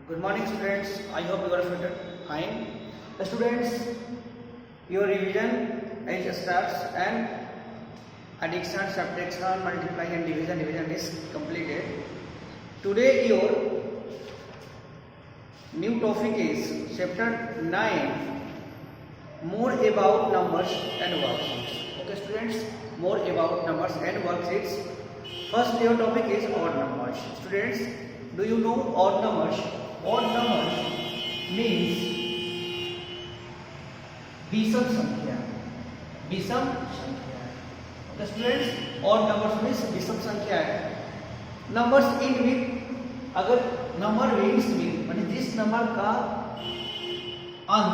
Good morning, students. I hope you are fine. Students, your revision is starts and addition, subtraction, multiply and division is completed. Today your new topic is chapter 9, more about numbers and worksheets. Okay, students, more about numbers and worksheets. First, your topic is odd numbers. Students, do you know odd numbers? Odd numbers means विषम संख्या. विषम संख्या. Okay, students, odd numbers means विषम संख्या है. Numbers end with, अगर number begins with माने जिस नंबर का अंक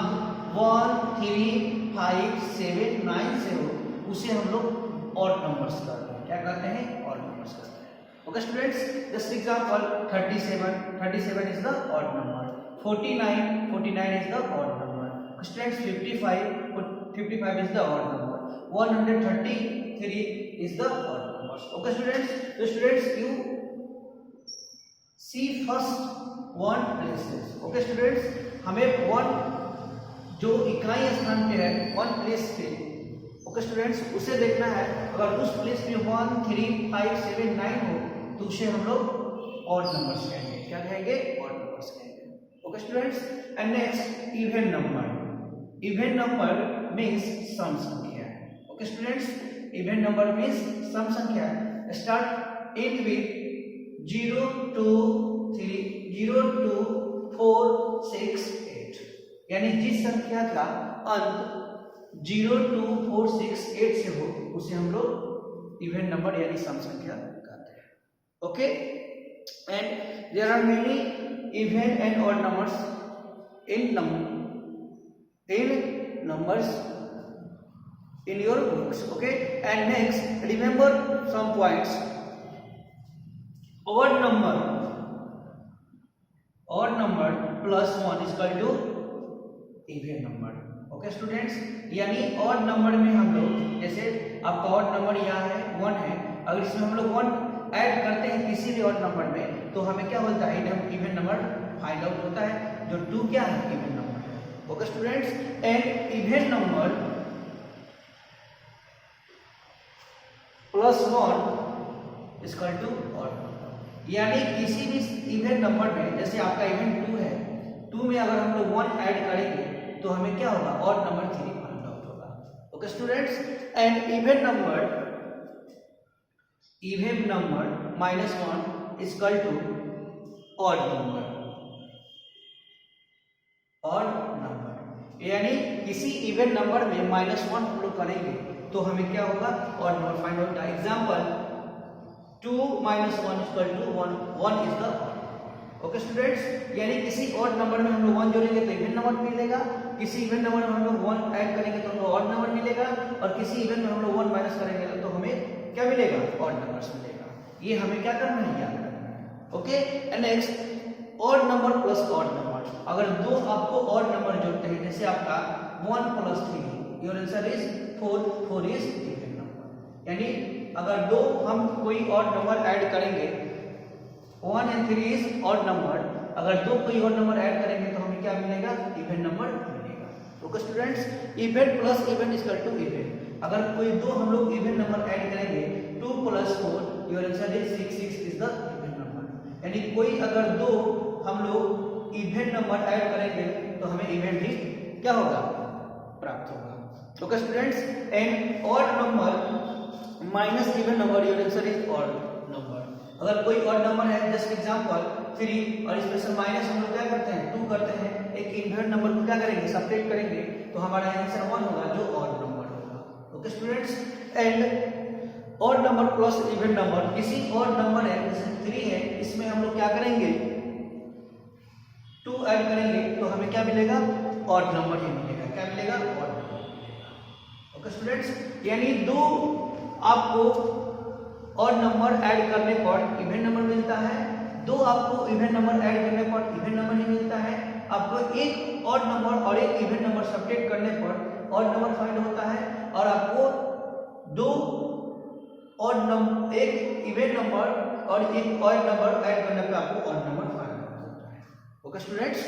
1, 3, 5, 7, 9 से हो उसे हम लोग odd numbers कहते हैं. क्या कहते हैं? odd numbers कहते हैं. Okay, students, just example 37 is the odd number. 49 is the odd number. Students, 55 is the odd number. 133 is the odd number. Okay, students, so students, you see first one places. Okay, students, हमें one जो इकाई स्थान पे है one place पे, okay students, उसे देखना है. अगर उस प्लेस पे 1, 3, 5, 7, 9 हो तो उसे हम लोग ऑड नंबर्स कहेंगे. क्या कहेंगे? ऑड नंबर्स कहेंगे. Okay students, and next even number. Even number means सम संख्या. Okay students, even number means सम संख्या. Start end with 0, 2, 3, 0, 2, 4, 6, 8. यानी जिस संख्या का अंत 0, 2, 4, 6, 8 से हो उसे हम लोग इवन नंबर यानी सम संख्या कहते हैं. Okay, and there are many even and odd numbers in numbers in your books. Okay, and next remember some points. Odd number plus 1 is equal to even number. Okay students, यानी odd number में हम लोग, जैसे आपका odd number यहाँ है 1 है, अगर इसमें हम लोग 1 ऐड करते हैं किसी भी ऑड नंबर में तो हमें क्या होता है? इवन नंबर फाइंड आउट होता है, जो 2 क्या है? इवन नंबर है. Okay students, and even number plus 1 is equal to odd number. यानी किसी भी इवन नंबर में, जैसे आपका इवन 2 है, 2 में अगर हम लोग 1 ऐड करेंगे तो हमें क्या होगा? ऑड नंबर 3 फाइंड आउट होगा. Okay students, and even number minus 1 is equal to odd number. Odd number यानी किसी इवन नंबर में -1 हम लोग करेंगे तो हमें क्या होगा? ऑड नंबर फाइंड आउट होगा. Example 2 - 1 is equal to 1 is the. Okay students, यानी किसी ऑड नंबर में हम लोग 1 जोड़ेंगे तो इवन नंबर मिलेगा, किसी इवन नंबर में हम लोग 1 ऐड करेंगे तो हमको ऑड नंबर मिलेगा, और किसी इवन में हम लोग 1 माइनस करेंगे तो हमें क्या मिलेगा? ऑड नंबर्स मिलेगा. ये हमें क्या करना है? याद रखना है. Okay, and next odd number plus odd number. अगर दो आपको ऑड नंबर जोड़ते हैं, जैसे आपका 1 + 3, your answer is 4 is even number. यानी अगर दो हम कोई ऑड नंबर ऐड करेंगे, 1 and 3 इज ऑड नंबर, अगर दो कोई ऑड नंबर ऐड करेंगे तो हमें क्या मिलेगा? इवन नंबर मिलेगा. Okay students, even plus even is equal to even. अगर कोई दो हम लोग इवन नंबर ऐड करेंगे, 2 + 4, your answer is 6 is the even number. यानी कोई अगर दो हम लोग इवन नंबर ऐड करेंगे तो हमें इवन भी क्या होगा? प्राप्त होगा. Okay students, and odd number minus even number, your answer is odd number. अगर कोई ऑड नंबर है, जस्ट एग्जांपल 3 और इसमें से माइनस हम लोग क्या करते हैं? 2 करते हैं. एक इवन नंबर को क्या करेंगे? सब्ट्रैक्ट करेंगे तो हमारा आंसर 1 होगा, जो ऑड नंबर होगा. Okay students, and odd number plus even number. किसी ऑड नंबर है, जैसे 3 है, इसमें हम लोग क्या करेंगे? 2 ऐड करेंगे तो हमें क्या मिलेगा? ऑड नंबर ही मिलेगा. क्या मिलेगा? ऑड नंबर मिलेगा. ओके स्टूडेंट्स, यानी दो आपको ऑड नंबर ऐड करने पर इवन नंबर मिलता है, दो आपको इवन नंबर ऐड करने पर इवन नंबर ही मिलता है. आपको एक ऑड नंबर और एक इवन नंबर सब्ट्रैक्ट करने पर ऑड नंबर फाइंड होता है, और आपको दो ऑड नंबर, एक इवन नंबर और एक ऑड नंबर ऐड करने पे आपको ऑड नंबर फाइंड होता है. Okay students,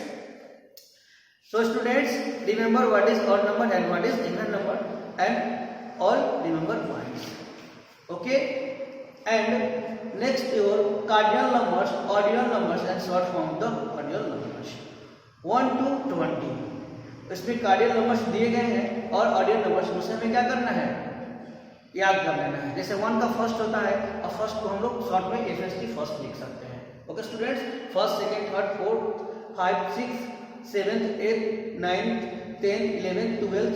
so students remember what is odd number and what is even number and all remember points. Okay, and next your cardinal numbers, ordinal numbers and short form of the ordinal numbers 1 to 20. इसमें कार्डियल numbers दिए गए हैं और ordinal numbers में हमें क्या करना है, याद कर लेना है। जैसे 1 का फर्स्ट होता है और फर्स्ट को हम लोग शॉर्ट में FST फर्स्ट लिख सकते हैं। Okay students, first, second, third, fourth, 5, 6, 7, 8, 9, 10, 11, 12,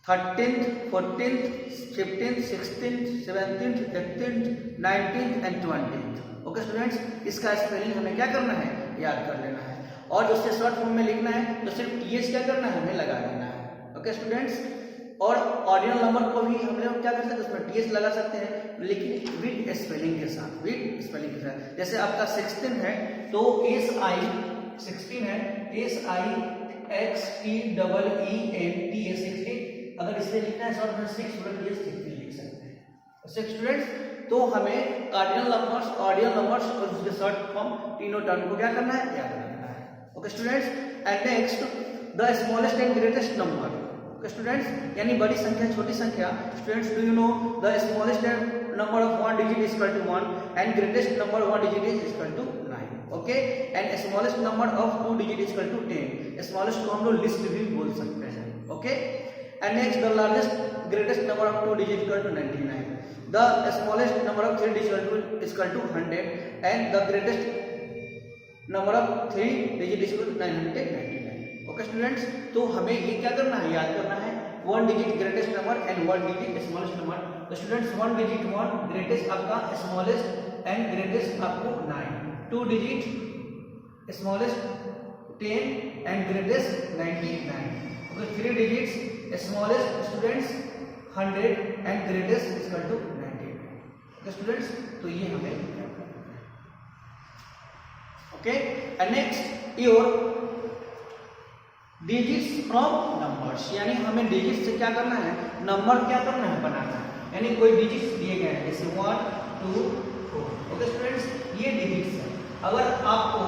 13, 14, 15, 16, 17, 18, 19 and 20। Okay students, इसका स्पेलिंग हमें क्या करना है, याद कर लेना है। और उससे शॉर्ट फॉर्म में लिखना है तो सिर्फ TH क्या करना है, हमें लगा देना है। ओके स्टूडेंट्स, और ऑर्डिनल नंबर को भी हम लोग क्या कर सकते हैं, उसमें TH लगा सकते हैं, लेकिन विद स्पेलिंग के साथ, विद स्पेलिंग के साथ। जैसे आपका 16 है तो SI 16 है, SIXTEEN 16। अगर इसे लिखना है शॉर्ट में 6 16 लिख सकते हैं। स्टूडेंट्स, तो हमें कार्डिनल नंबर्स, ऑर्डिनल नंबर्स और उसके शॉर्ट फॉर्म तीनों टर्म को क्या करना है, याद रखना है। Okay students, and next the smallest and greatest number. Okay students, यानी बड़ी संख्या, छोटी संख्या। Students, do you know the smallest number of 1 digit is equal to 1 and greatest number of 1 digit is equal to 9. Okay, and smallest number of 2 digit is equal to 10. Smallest को हम लोग list भी बोल सकते हैं। Okay, and next the largest greatest number of 2 digit is equal to 99. The smallest number of 3 digit is equal to 100 and the greatest number of 3 digit is equal to 999. Okay students, तो हमें ये क्या करना है, याद करना है 1 digit greatest number and 1 digit smallest number. तो स्टूडेंट्स 1 digit 1 ग्रेटेस्ट आपका स्मॉलेस्ट एंड ग्रेटेस्ट आपको 9, 2 digit smallest 10 and greatest 99। Okay, 3 digits smallest students 100 and greatest is equal to 99। Okay students, तो ये हमें याद करना है। Okay, and next your digits from numbers, यानी हमें डिजिट से क्या करना है, नंबर क्या करना है, बनाना है। यानी कोई डिजिट्स दिए गए हैं जैसे 1, 2, 4। ओके स्टूडेंट्स, ये डिजिट्स है। अगर आपको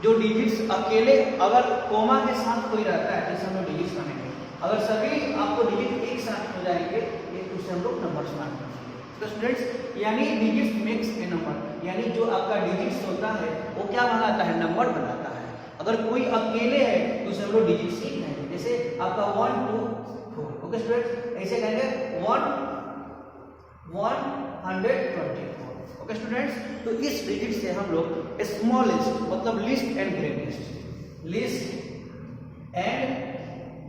जो डिजिट्स अकेले अगर कोमा के साथ कोई रहता है, जैसे हम लोग डिजिट्स बनेंगे, अगर सभी आपको डिजिट एक साथ हो जाएंगे तो उसे हम लोग नंबर्स मानेंगे। तो स्टूडेंट्स, यानी डिजिट्स मेक्स ए नंबर, यानी जो आपका डिजिट्स होता है वो क्या बनाता है, नंबर बनाता है। अगर कोई अकेले है तो उसे हम लोग डिजिट्स ही कहेंगे। जैसे आपका 1, 2, 4। ओके स्टूडेंट्स, ऐसे कहेंगे 124। ओके स्टूडेंट्स, तो इस डिजिट से हम लोग स्मॉलेस्ट मतलब list and greatest, list and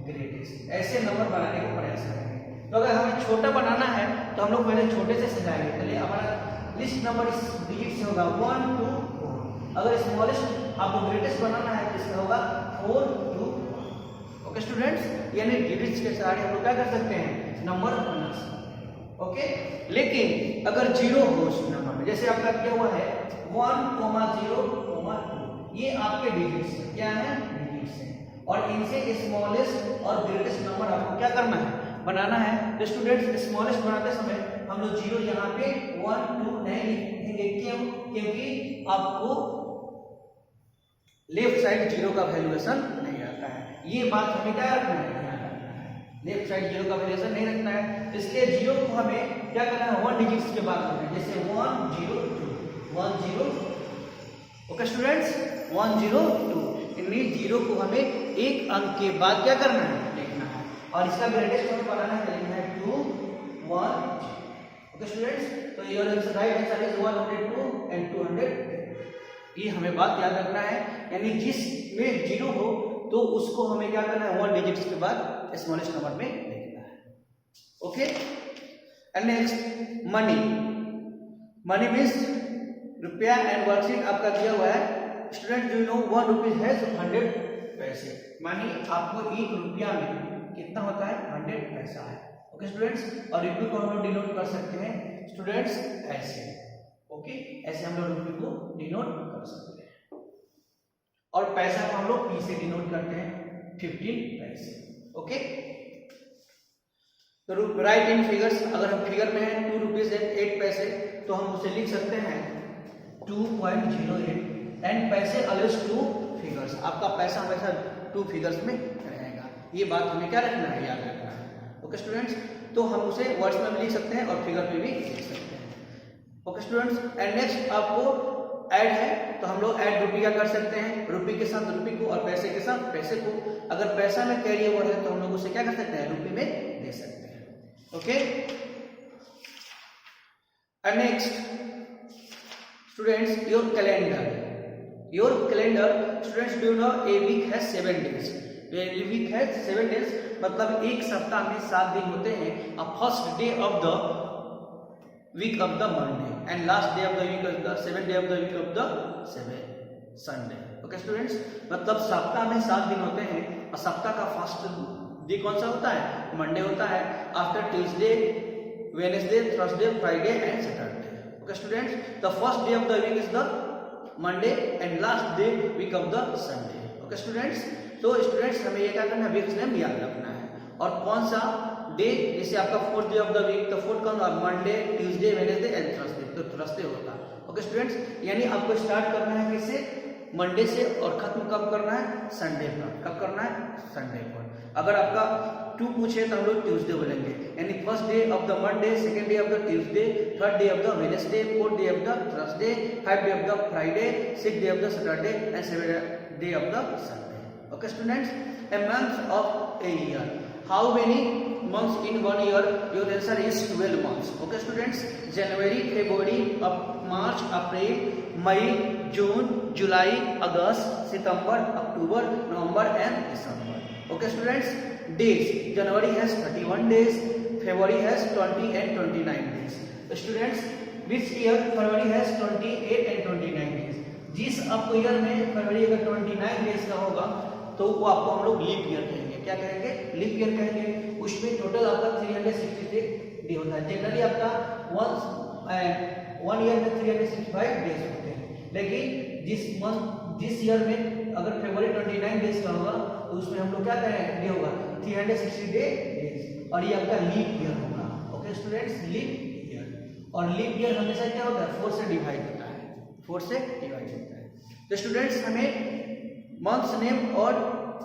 greatest ऐसे नंबर बनाने का प्रयास करेंगे। तो अगर हमें छोटा बनाना है तो हम लोग पहले छोटे से सजाएंगे। पहले हमारा लिस्ट नंबर इस डिजिट से होगा 1, 2, 4। अगर स्मॉलेस्ट आपको ग्रेटेस्ट बनाना है तो इसका होगा 4, 2, 1। ओके स्टूडेंट्स, यानी डिजिट्स के सहारे हम लोग क्या कर सकते हैं, नंबर बना सकते हैं। ओके, लेकिन अगर 0 हो उस नंबर में, जैसे आपका क्या हुआ है 1, 0, 2, ये आपके डिजिट्स हैं। क्या है, डिजिट्स हैं। और इनसे स्मॉलेस्ट और ग्रेटेस्ट नंबर आपको क्या करना है, बनाना है। तो स्टूडेंट्स, स्मॉलेस्ट बनाते समय हम लोग 0 यहाँ पे 1, 2 नहीं लिखेंगे। क्यों? क्योंकि आपको लेफ्ट साइड 0 का वैल्यूएशन नहीं आता है। ये बात हमें क्या रखना है, ध्यान रखना है। लेफ्ट साइड 0 का वैल्यूएशन नहीं रखना है, इसलिए 0 को हमें क्या करना है, 1 डिजिट्स के बाद करना है। जैसे 1, 0, 2, 1, 0। ओके स्टूडेंट्स, 1, 0, 2, इनमें 0 को हमें एक अंक के बाद क्या करना है, लिखना है। और इसका ग्रेटेस्ट हमें बनाना है, लिखना है 2, 1। ओके स्टूडेंट्स, तो ये राइट आंसर इज 102 एंड 200। ये हमें बात याद रखना है, यानी जिसमें 0 हो तो उसको हमें क्या करना है, 1 डिजिट्स के बाद स्मॉलेस्ट नंबर में लिखना है। Okay, and next money. Money means रुपया एंड वर्कशीट आपका दिया हुआ है। Student, do you no 1 rupees has 100 पैसे। मानी आपको 1 रुपया में कितना होता है, 100 पैसा है। ओके स्टूडेंट्स, और रुपये को हम लोग डिनोट कर सकते हैं स्टूडेंट्स ऐसे। ओके, ऐसे हम लोग रुपये को डिनोट कर सकते हैं। और पैसा को हम लोग P से डिनोट करते हैं, 15 पैसे। ओके, तो राइट इन फिगर्स। अगर हम फिगर में है 2 रुपीज एंड 8 पैसे, तो हम उसे लिख सकते हैं 2.08 एंड पैसे ऑलवेज 2 फिगर्स, आपका पैसा हमेशा 2 फिगर्स में रहेगा। ये बात हमें क्या रखना है, याद रखना है। ओके स्टूडेंट्स, तो हम उसे वर्ड्स में भी लिख सकते हैं और फिगर पे भी लिख सकते हैं। ओके स्टूडेंट्स, एंड नेक्स्ट आपको ऐड है, तो हम लोग ऐड रुपी का कर सकते हैं, रुपी के साथ रुपी को और पैसे के साथ पैसे को। अगर पैसा में कैरी ओवर है तो हम लोग उसे क्या कर सकते हैं, रुपी में दे सकते हैं। Okay, and next students, your calendar students, do you know a week has 7 days. A week has 7 days मतलब एक सप्ताह में 7 दिन होते हैं। First day of the week of the Monday and last day of the week of the 7th day of the week of the 7th Sunday. Okay students, मतलब सप्ताह में 7 दिन होते हैं और सप्ताह का फर्स्ट डे कौन सा होता है, मंडे होता है। After Tuesday, Wednesday, Thursday, Friday and Saturday. Okay students, the first day of the week is the Monday and last day week of the Sunday. Okay students, तो स्टूडेंट्स हमें ये क्या करना है, वीक्स नेम याद रखना है। और कौन सा डे, जैसे आपका 4th day of the week, तो 4th कौन, Monday, Tuesday, Wednesday and Thursday, तो थर्सडे होगा। ओके स्टूडेंट्स, यानी आपको स्टार्ट करना है किससे, मंडे से, और खत्म कब करना है, संडे पर। कब करना है, संडे पर। अगर आपका 2 पूछे तो हम लोग ट्यूसडे बोलेंगे, यानी first day of the Monday, second day of the Tuesday, third day of the Wednesday, 4th day of the Thursday, 5th day of the Friday, 6th day of the Saturday and 7th day of the Sunday. Okay students, a month of a year, how many months in 1 year, your answer is 12 months. Okay students, January, February, March, April, May, June, July, August, September, October, November and December. Okay students, days, January has 31 days, February has 20 and 29 days. Students, which year February has 28 and 29 days? जिस आपको year में फरवरी अगर 29 days का होगा तो वो आपको हम लोग लीप ईयर कहेंगे। क्या कहेंगे, लीप ईयर कहेंगे। उसमें टोटल आपका 366 डे होता है। जनरली आपका 1 ईयर में 365 डेज होते हैं, लेकिन जिस ईयर में अगर फरवरी 29 डेज का होगा तो उसमें हम लोग क्या कहेंगे, डे होगा 360 डेज, और ये आपका लीप ईयर होगा। ओके स्टूडेंट्स, लीप ईयर, और लीप ईयर हमेशा क्या होता है, 4 से डिवाइड होता है, 4 से डिवाइड होता है। तो स्टूडेंट्स, हमें मंथ्स नेम और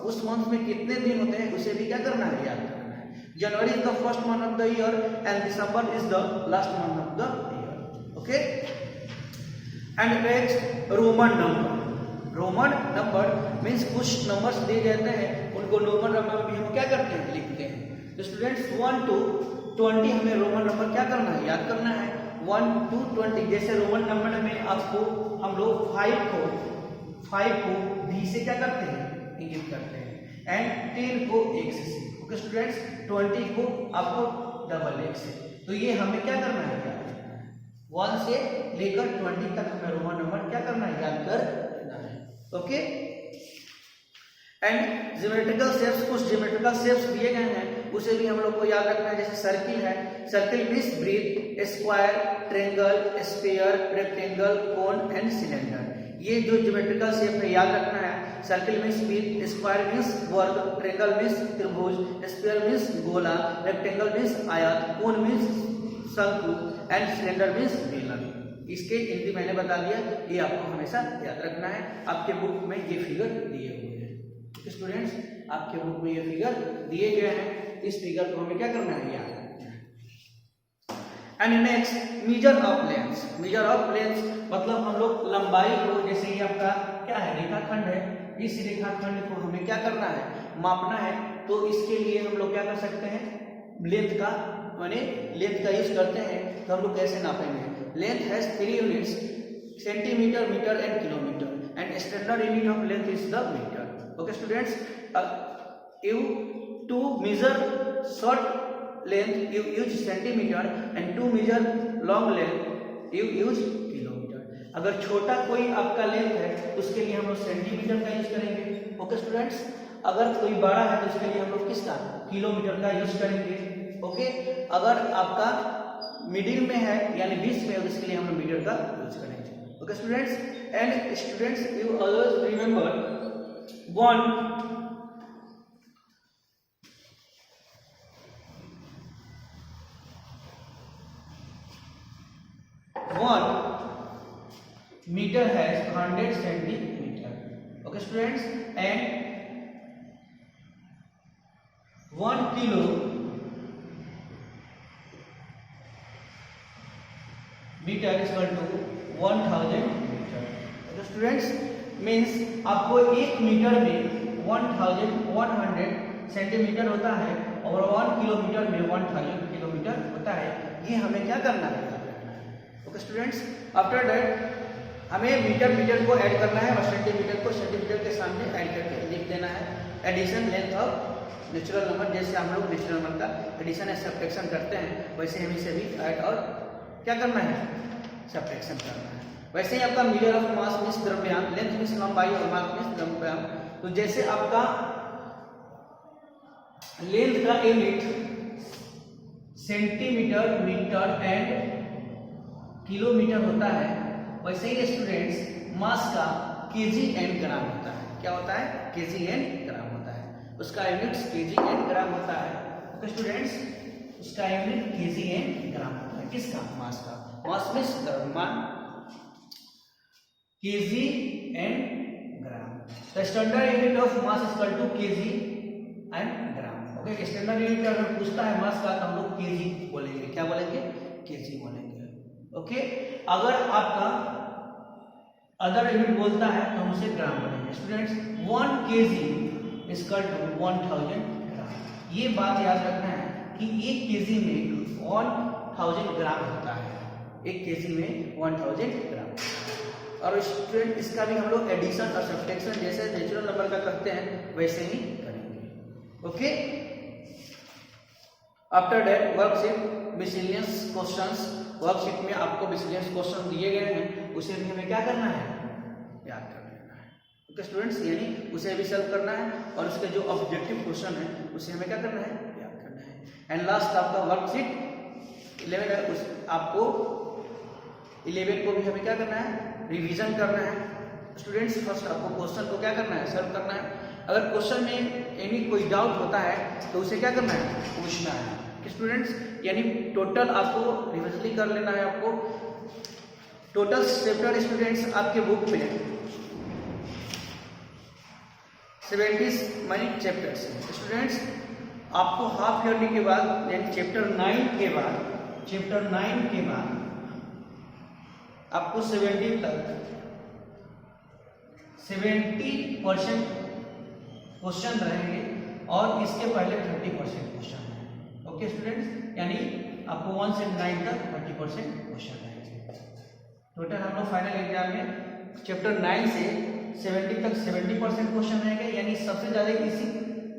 उस मंथ में कितने दिन होते हैं उसे भी क्या करना है, याद करना है। जनवरी is the first month of the year and December is the last month of the year. Okay, and next Roman number means कुछ नंबर्स दिए जाते हैं, उनको रोमन नंबर भी हम क्या करते हैं, लिखते हैं। तो स्टूडेंट्स 1 to 20 हमें रोमन नंबर क्या करना है, याद करना है। 1 to 20, जैसे रोमन नंबर में आपको हम लोग 5 को डी से क्या करते हैं, इंगित करते हैं, एंड 10 को 1 से। ओके स्टूडेंट्स, 20 को आपको डबल 1 से। तो ये हमें क्या करना है, याद करना है। 1 से लेकर 20 तक हमें रोमन नंबर क्या करना है, याद करना है। ओके, एंड ज्योमेट्रिकल शेप्स, कुछ ज्योमेट्रिकल शेप्स दिए गए हैं उसे भी हम लोग को याद रखना है। जैसे सर्किल है, circle means bridge, square, triangle, sphere, rectangle, cone and cylinder. ये जो ज्योमेट्रिकल शेप है याद रखना है। Circle means bridge, square means वर्ग, ट्रायंगल मींस त्रिभुज, स्फीयर मींस गोला, रेक्टेंगल मींस आयत, कोन मींस शंकु एंड सिलेंडर मींस बेलन। इसके हिंदी मैंने बता दिया, ये आपको हमेशा याद रखना है। आपके बुक में ये फिगर दिए हुए हैं स्टूडेंट्स, आपके बुक में ये फिगर दिए गए हैं। इस फिगर को हमें क्या करना है, याद। And next measure of length मतलब हम लोग लंबाई को, जैसे ये आपका क्या है, रेखाखंड है, इस रेखाखंड को हमें क्या करना है, मापना है। तो इसके लिए हम लोग क्या कर सकते हैं, लेंथ का यूज करते हैं। तो हम लोग कैसे नापेंगे, length has 3 units, centimetre, metre and kilometre, and standard unit of length is the metre. Okay students, you to measure short length you use centimeter and to measure long length you use kilometer। अगर छोटा कोई आपका length है उसके लिए हम लोग centimetre का यूज करेंगे। ओके स्टूडेंट्स, अगर कोई बड़ा है तो उसके लिए हम लोग किसका, किलोमीटर का यूज करेंगे। ओके, अगर आपका मिडिल में है यानी बीच में, उसके लिए हम लोग मीटर का यूज करेंगे। Okay students, and students you always remember one meter has 100 centimeter. Okay students, and 1 kilo meter is equal to 1000 meter. Okay students, means आपको 1 मीटर में 1100 सेंटीमीटर होता है और 1 किलोमीटर में 1000 किलोमीटर होता है। ये हमें क्या करना है? ओके स्टूडेंट्स, आफ्टर दैट हमें मीटर को ऐड करना है और सेंटीमीटर को सेंटीमीटर के सामने ऐड करके लिख देना है। Addition length of natural number, जैसे हम लोग नेचुरल नंबर का एडिशन या सब्ट्रैक्शन करते हैं वैसे हमें इसे भी ऐड और क्या करना है? सब्ट्रैक्शन करना है। वैसे ही आपका मीटर ऑफ मास मींस द्रव्यमान, लेंथ मींस लंबाई और मास मींस द्रव्यमान। तो जैसे आपका लेंथ का unit centimetre, metre and kilometre होता है, वैसे ही स्टूडेंट्स मास का केजी एंड ग्राम होता है। क्या होता है? केजी एंड ग्राम होता है। उसका यूनिट केजी एंड ग्राम होता है। ओके स्टूडेंट्स, उसका यूनिट केजी एंड ग्राम होता है। किसका? मास का। मास मींस द्रव्यमान, KG and gram. The standard unit of mass is equal to KG and gram. Okay, standard unit अगर पूछता है मास का तो हम लोग केजी बोलेंगे। क्या बोलेंगे? केजी बोलेंगे। ओके, अगर आपका अदर यूनिट बोलता है तो हम उसे ग्राम बोलेंगे। Students, 1 KG is equal to 1000 gram. ये बात याद रखना है कि 1 केजी में 1000 ग्राम होता है। 1 केजी में 1000 ग्राम। और स्टूडेंट, इसका भी हम लोग एडिशन और सब्ट्रैक्शन जैसे नेचुरल नंबर का करते हैं वैसे ही करेंगे। Okay, after that worksheet miscellaneous questions. Worksheet में आपको मिसलेनियस क्वेश्चन दिए गए हैं, उसे भी हमें क्या करना है? याद कर लेना है। ओके स्टूडेंट्स, यानी उसे भी सॉल्व करना है और उसके जो ऑब्जेक्टिव क्वेश्चन है उसे हमें क्या करना है? याद करना है। एंड लास्ट आपका वर्कशीट 11 है, उस आपको 11 को भी हमें क्या करना है? रिवीजन करना है। स्टूडेंट्स, फर्स्ट आपको क्वेश्चन को क्या करना है? सॉल्व करना है। अगर क्वेश्चन में एनी कोई डाउट होता है तो उसे क्या करना है? पूछना है। स्टूडेंट्स, यानी टोटल आपको रिविजन कर लेना है। आपको टोटल चैप्टर स्टूडेंट्स आपके बुक में 70 मनी चैप्टर्स हैं। स्टूडेंट्स, आपको हाफ ईयरली के बाद यानी चैप्टर 9 के बाद आपको 70% क्वेश्चन रहेंगे और इसके पहले 30% क्वेश्चन है। ओके स्टूडेंट्स, यानी आपको 1 से 9 तक 30% क्वेश्चन रहेंगे। टोटल हम लोग फाइनल एग्जाम में चैप्टर 9 से 70 तक 70% क्वेश्चन रहेंगे, यानी सबसे ज़्यादा इसी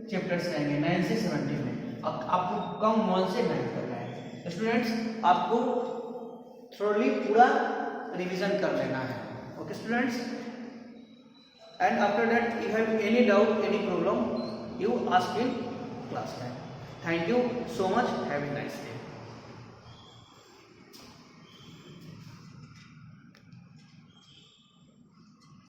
चैप्टर्स रहेंगे 9 से 70 में। आपको कम 1 से 9 तक आएंगे। स्टूडेंट्स, आपको थोड़ी पूरा रिवीजन कर लेना है। Okay students, and after that you have any doubt, any problem, you ask in class time. Thank you so much. Have a nice day.